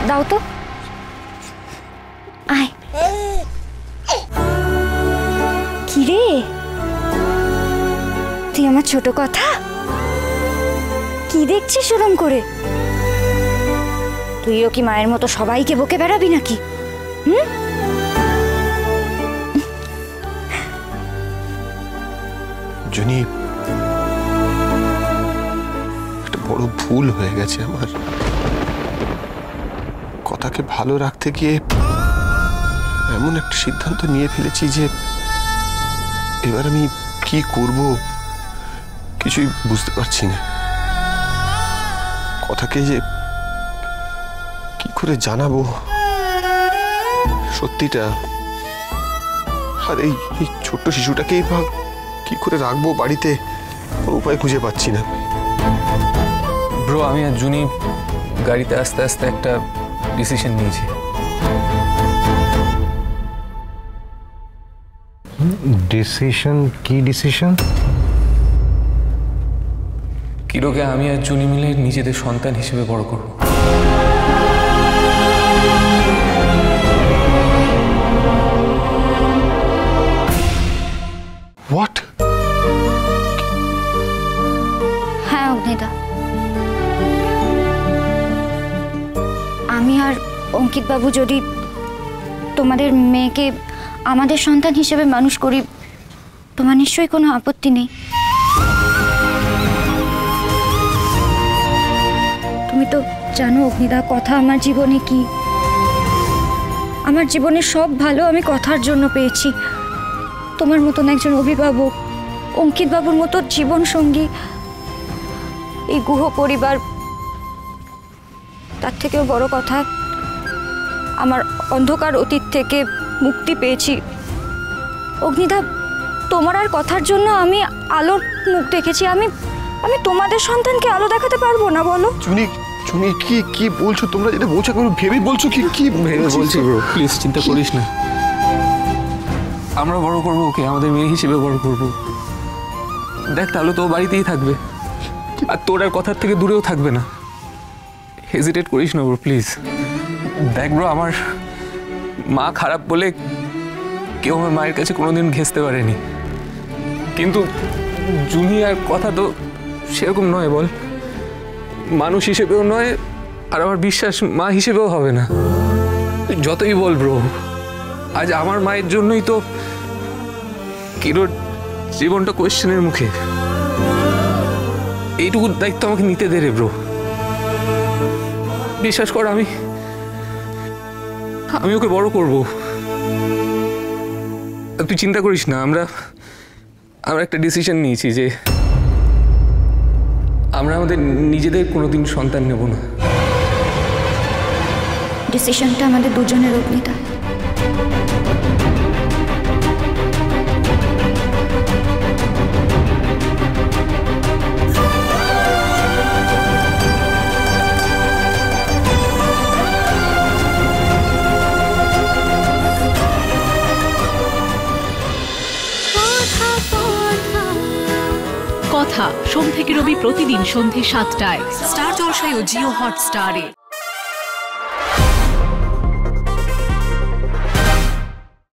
দাও তো, আয়। কি রে, তুই আমার ছোট কথা কি দেখছিস ওরম করে? তুইও কি মায়ের মতো সবাইকে বকে বেড়াবি নাকি? জুনি, একটা বড় ভুল হয়ে গেছে আমার। কথাকে ভালো রাখতে গিয়ে এমন একটা সিদ্ধান্ত নিয়ে ফেলেছি যে এবার আমি কি করব কিছুই বুঝতে পারছি না। কথাকে যে কি করে জানাবো সত্যিটা, আর এই ছোট্ট শিশুটাকেই বা কি করে রাখবো বাড়িতে, কোনো উপায় খুঁজে পাচ্ছি না। ব্রো, আমি আর জুনি গাড়িতে আস্তে আস্তে একটা ডিসিশন নিয়েছি। ডিসিশন? কি ডিসিশন? কিরোকে আমি আর জুনি মিলে নিজেদের সন্তান হিসেবে বড় করব। হোয়াট? হ্যাঁ অগ্নিদা, আমি আর অঙ্কিত বাবু যদি তোমাদের মেয়েকে আমাদের সন্তান হিসেবে মানুষ করি, তোমার নিশ্চয়ই কোনো আপত্তি নেই। তুমি তো জানো অগ্নিদা, কথা আমার জীবনে কি। আমার জীবনের সব ভালো আমি কথার জন্য পেয়েছি। তোমার মতন একজন অভিভাবক, অঙ্কিত বাবুর মতো জীবন সঙ্গী, এই গুহ পরিবার, তার থেকেও বড় কথা আমার অন্ধকার অতীত থেকে মুক্তি পেয়েছি। অগ্নিদা, তোমার আর কথার জন্য আমি আলোর মুখ দেখেছি। আমি তোমাদের সন্তানকে আলো দেখাতে পারবো না বলো? জুনি, জুনি, কি কি বলছো তোমরা? যেটা বলছো ভেবে বলছো? কি কি ভেবে বলছি ব্রো, প্লিজ চিন্তা করিস না। আমরা বড় করবো ওকে, আমাদের মেয়ে হিসেবে বড় করবো। দেখ, তাহলে তো বাড়িতেই থাকবে, আর তোর আর কথার থেকে দূরেও থাকবে না। হেজিটেট করিস না ব্রো, প্লিজ। দেখ ব্রো, আমার মা খারাপ বলে কেউ আমার মায়ের কাছে কোনোদিন ঘেঁচতে পারেনি, কিন্তু জুনি আর কথা তো সেরকম নয় বল। মানুষ হিসেবেও নয়, আর আমার বিশ্বাস মা হিসেবেও হবে না। যতই বল ব্রো, আজ আমার মায়ের জন্যই তো কিরোর জীবনটা কোয়েশ্চেনের মুখে। এইটুকু দায়িত্ব আমাকে নিতে দে রে ব্রো। বিশ্বাস কর, আমি ওকে বড় করব। তুই চিন্তা করিস না। আমরা একটা ডিসিশন নিয়েছি যে আমরা আমাদের নিজেদের কোনোদিন সন্তান নেব না। ডিসিশনটা আমাদের দুজনের অগ্নিদা। কথা সোম থেকে রবি প্রতিদিন সন্ধ্যে ৭টায় স্টার জলসায় ও জিও হটস্টারে।